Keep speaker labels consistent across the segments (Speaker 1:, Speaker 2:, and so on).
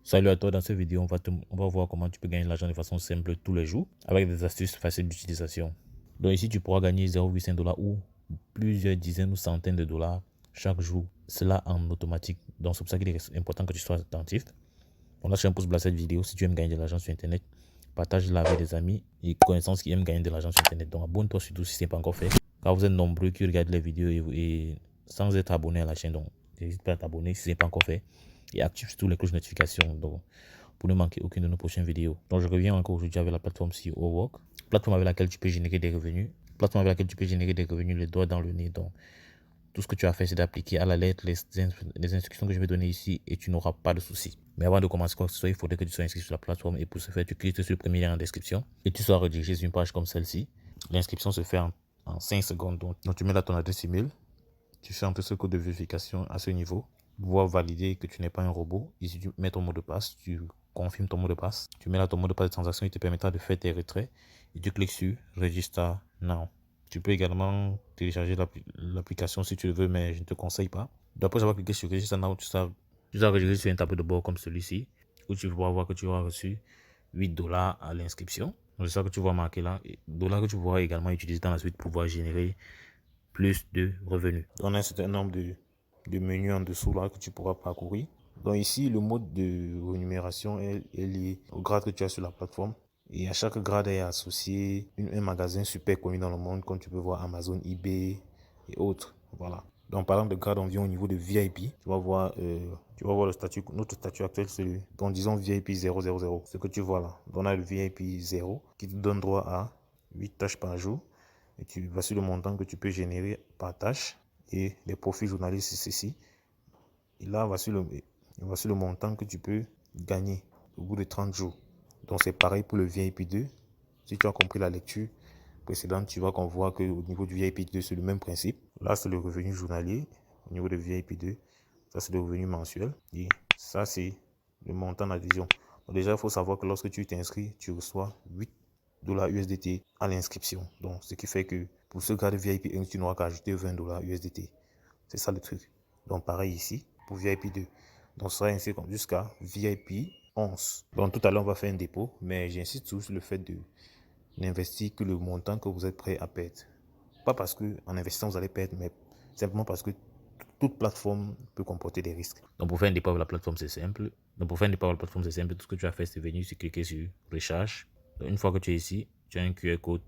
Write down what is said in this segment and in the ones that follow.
Speaker 1: Salut à toi, dans cette vidéo, on va voir comment tu peux gagner de l'argent de façon simple tous les jours avec des astuces faciles d'utilisation. Donc ici, tu pourras gagner 0,5 $ ou plusieurs dizaines ou centaines de dollars chaque jour. Cela en automatique. Donc c'est pour ça qu'il est important que tu sois attentif. Donc lâche un pouce bleu à cette vidéo si tu aimes gagner de l'argent sur Internet. Partage-la avec des amis et connaissances qui aiment gagner de l'argent sur Internet. Donc abonne-toi surtout si ce n'est pas encore fait. Car vous êtes nombreux qui regardent les vidéos et sans être abonné à la chaîne. Donc n'hésite pas à t'abonner si ce n'est pas encore fait. Et active surtout les cloches de notification. Donc, pour ne manquer aucune de nos prochaines vidéos. Donc je reviens encore aujourd'hui avec la plateforme CEO Work, plateforme avec laquelle tu peux générer des revenus, les doigts dans le nez. Donc tout ce que tu as fait, c'est d'appliquer à la lettre les instructions que je vais donner ici et tu n'auras pas de soucis. Mais avant de commencer quoi que ce soit, il faudrait que tu sois inscrit sur la plateforme et pour ce faire, tu cliques sur le premier lien en description et tu seras redirigé sur une page comme celle-ci. L'inscription se fait en 5 secondes. Donc tu mets là ton adresse email, tu fais entrer ce code de vérification à ce niveau. Pouvoir valider que tu n'es pas un robot. Ici, tu mets ton mot de passe, tu confirmes ton mot de passe. Tu mets là ton mot de passe de transaction, il te permettra de faire tes retraits. Et tu cliques sur Register Now. Tu peux également télécharger l'application si tu le veux, mais je ne te conseille pas. Après avoir cliqué sur Register Now, tu seras redirigé sur un tableau de bord comme celui-ci, où tu vas voir que tu auras reçu 8 $ à l'inscription. C'est ça que tu vois marqué là. Dollars que tu pourras également utiliser dans la suite pour pouvoir générer plus de revenus. On a un certain nombre de menus en dessous là que tu pourras parcourir. Donc ici, le mode de rémunération est lié au grade que tu as sur la plateforme. Et à chaque grade est associé un magasin super connu dans le monde, comme tu peux voir Amazon, eBay et autres. Voilà. Donc par exemple, le grade, on vient au niveau de VIP. Tu vas voir le statut, notre statut actuel, c'est donc disons VIP 000. Ce que tu vois là. Donc on a le VIP 0 qui te donne droit à 8 tâches par jour. Et tu vas sur le montant que tu peux générer par tâche et les profits journaliers, c'est ceci. Et là, voici le montant que tu peux gagner au bout de 30 jours. Donc c'est pareil pour le VIP 2. Si tu as compris la lecture précédente, tu vois qu'on voit qu'au niveau du VIP 2, c'est le même principe. Là, c'est le revenu journalier. Au niveau de VIP 2, ça c'est le revenu mensuel. Et ça, c'est le montant d'adhésion. Donc déjà, il faut savoir que lorsque tu t'inscris, tu reçois 8 $ USDT à l'inscription. Donc, ce qui fait que pour ce cas de VIP 1, tu n'auras qu'à ajouter 20 $ USDT. C'est ça le truc. Donc, pareil ici pour VIP 2. Donc, ça sera ainsi jusqu'à VIP 11. Donc, tout à l'heure, on va faire un dépôt, mais j'insiste sur le fait de n'investir que le montant que vous êtes prêt à perdre. Pas parce qu'en investissant, vous allez perdre, mais simplement parce que toute plateforme peut comporter des risques. Donc, pour faire un dépôt avec la plateforme, c'est simple. Tout ce que tu as fait, c'est venir cliquer sur Recharge. Donc, une fois que tu es ici, tu as un QR code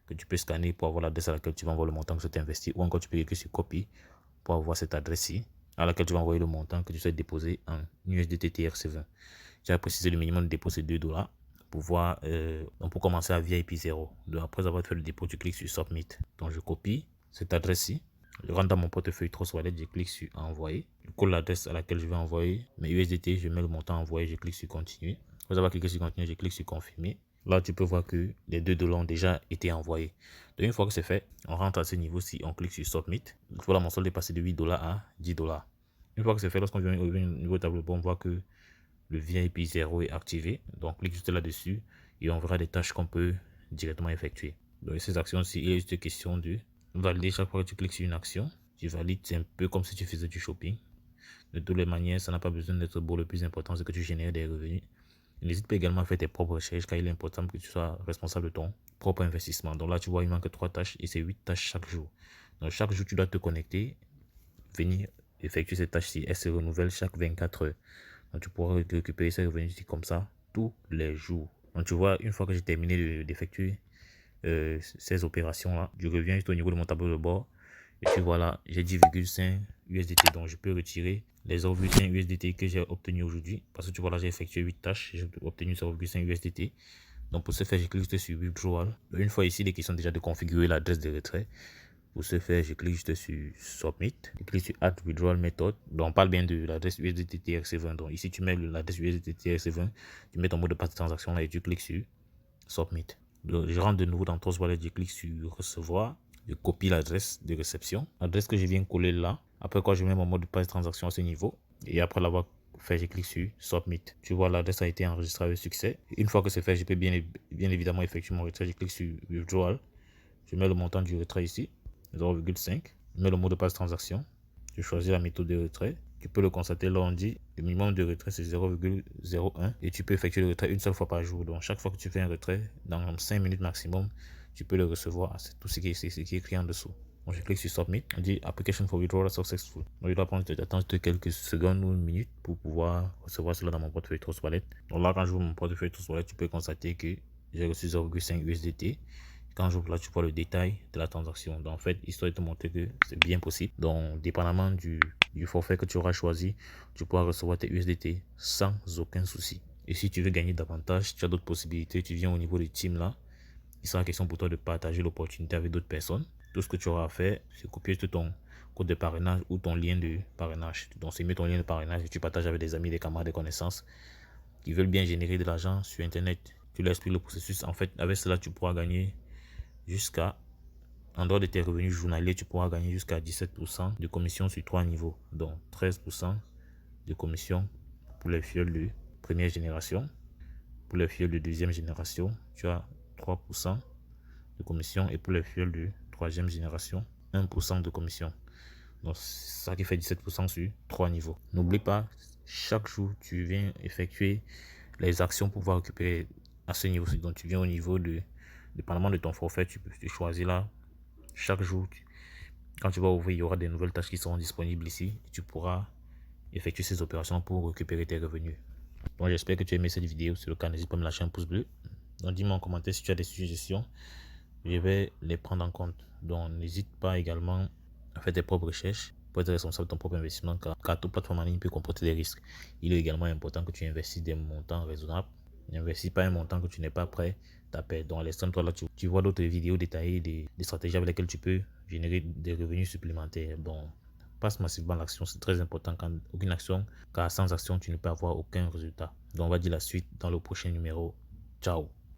Speaker 1: que tu peux scanner pour avoir l'adresse à laquelle tu vas envoyer le montant que tu as investi. Ou encore, tu peux cliquer sur Copy pour avoir cette adresse-ci à laquelle tu vas envoyer le montant que tu souhaites déposer en USDT TRC20. Tu as précisé le minimum de dépôt, c'est 2 $ pour commencer à VIP 0. Donc, après avoir fait le dépôt, tu cliques sur Submit. Donc, je copie cette adresse-ci. Je rentre dans mon portefeuille Trust Wallet, je clique sur Envoyer. Je colle l'adresse à laquelle je vais envoyer mes USDT, je mets le montant envoyé, je clique sur Continuer. Après avoir cliqué sur Continuer, je clique sur Confirmer. Là, tu peux voir que les 2 $ ont déjà été envoyés. Donc, une fois que c'est fait, on rentre à ce niveau-ci, on clique sur Submit. Voilà, mon solde est passé de 8 $ à 10 $. Une fois que c'est fait, lorsqu'on vient au niveau tableau, on voit que le VIP 0 est activé. Donc, clique juste là-dessus et on verra des tâches qu'on peut directement effectuer. Donc, ces actions-ci, il est juste question de valider chaque fois que tu cliques sur une action. Tu valides, c'est un peu comme si tu faisais du shopping. De toutes les manières, ça n'a pas besoin d'être beau. Le plus important, c'est que tu génères des revenus. N'hésite pas également à faire tes propres recherches car il est important que tu sois responsable de ton propre investissement. Donc là, tu vois, il manque 3 tâches et c'est 8 tâches chaque jour. Donc chaque jour, tu dois te connecter, venir effectuer ces tâches-ci. Elles se renouvellent chaque 24 heures. Donc tu pourras récupérer ces revenus comme ça tous les jours. Donc tu vois, une fois que j'ai terminé d'effectuer ces opérations-là, je reviens juste au niveau de mon tableau de bord. Et tu vois là, j'ai 10,5 USDT. Donc je peux retirer les 0,5 USDT que j'ai obtenu aujourd'hui. Parce que tu vois là, j'ai effectué 8 tâches. J'ai obtenu 0,5 USDT. Donc pour ce faire, je clique juste sur Withdrawal. Une fois ici, les questions déjà de configurer l'adresse de retrait. Pour ce faire, je clique juste sur Submit. Je clique sur Add Withdrawal Method. Donc on parle bien de l'adresse USDT TRC20. Donc ici, tu mets l'adresse USDT TRC20. Tu mets ton mot de passe de transaction là et tu cliques sur Submit. Donc, je rentre de nouveau dans Trust Wallet. Je clique sur Recevoir. Je copie l'adresse de réception. L'adresse que je viens coller là. Après quoi, je mets mon mot de passe de transaction à ce niveau. Et après l'avoir fait, je clique sur Submit. Tu vois, l'adresse a été enregistrée avec succès. Une fois que c'est fait, je peux bien évidemment effectuer mon retrait. Je clique sur Withdrawal. Je mets le montant du retrait ici, 0,5. Je mets le mot de passe transaction. Je choisis la méthode de retrait. Tu peux le constater là, on dit le minimum de retrait c'est 0,01 et tu peux effectuer le retrait une seule fois par jour. Donc chaque fois que tu fais un retrait, dans 5 minutes maximum, tu peux le recevoir. C'est tout ce qui est écrit en dessous. Donc je clique sur Submit, on dit Application for Withdrawal Successful. Donc je dois attendre quelques secondes ou une minute pour pouvoir recevoir cela dans mon portefeuille Trust Wallet. Donc là, quand j'ouvre mon portefeuille Trust Wallet, tu peux constater que j'ai reçu 0,5 USDT. Quand j'ouvre là, tu vois le détail de la transaction. Donc en fait, histoire de te montrer que c'est bien possible. Donc dépendamment du forfait que tu auras choisi, tu pourras recevoir tes USDT sans aucun souci. Et si tu veux gagner davantage, tu as d'autres possibilités. Tu viens au niveau du team là. Il sera question pour toi de partager l'opportunité avec d'autres personnes. Tout ce que tu auras à faire, c'est copier ton code de parrainage ou ton lien de parrainage. Donc c'est mieux ton lien de parrainage et tu partages avec des amis, des camarades, des connaissances qui veulent bien générer de l'argent sur Internet. Tu leur expliques le processus. En fait, avec cela, tu pourras gagner jusqu'à, en dehors de tes revenus journaliers, tu pourras gagner jusqu'à 17% de commission sur 3 niveaux. Donc 13% de commission pour les fioles de première génération. Pour les fioles de deuxième génération, tu as 3% de commission. Et pour les fioles de troisième génération, 1% de commission. Donc c'est ça qui fait 17% sur 3 niveaux. N'oublie pas, chaque jour, tu viens effectuer les actions pour pouvoir récupérer à ce niveau. Donc tu viens au niveau de, dépendamment de ton forfait, tu choisis là. Chaque jour, quand tu vas ouvrir, il y aura des nouvelles tâches qui seront disponibles ici. Et tu pourras effectuer ces opérations pour récupérer tes revenus. Donc j'espère que tu as aimé cette vidéo. Si c'est le cas, n'hésite pas à me lâcher un pouce bleu. Donc dis-moi en commentaire si tu as des suggestions. Je vais les prendre en compte. Donc n'hésite pas également à faire tes propres recherches pour être responsable de ton propre investissement, car toute plateforme en ligne peut comporter des risques. Il est également important que tu investisses des montants raisonnables. N'investis pas un montant que tu n'es pas prêt à perdre. Donc à l'extrême, toi là, tu vois d'autres vidéos détaillées des stratégies avec lesquelles tu peux générer des revenus supplémentaires. Donc passe massivement à l'action, c'est très important. Quand aucune action, car sans action, tu ne peux avoir aucun résultat. Donc on va dire la suite dans le prochain numéro. Ciao.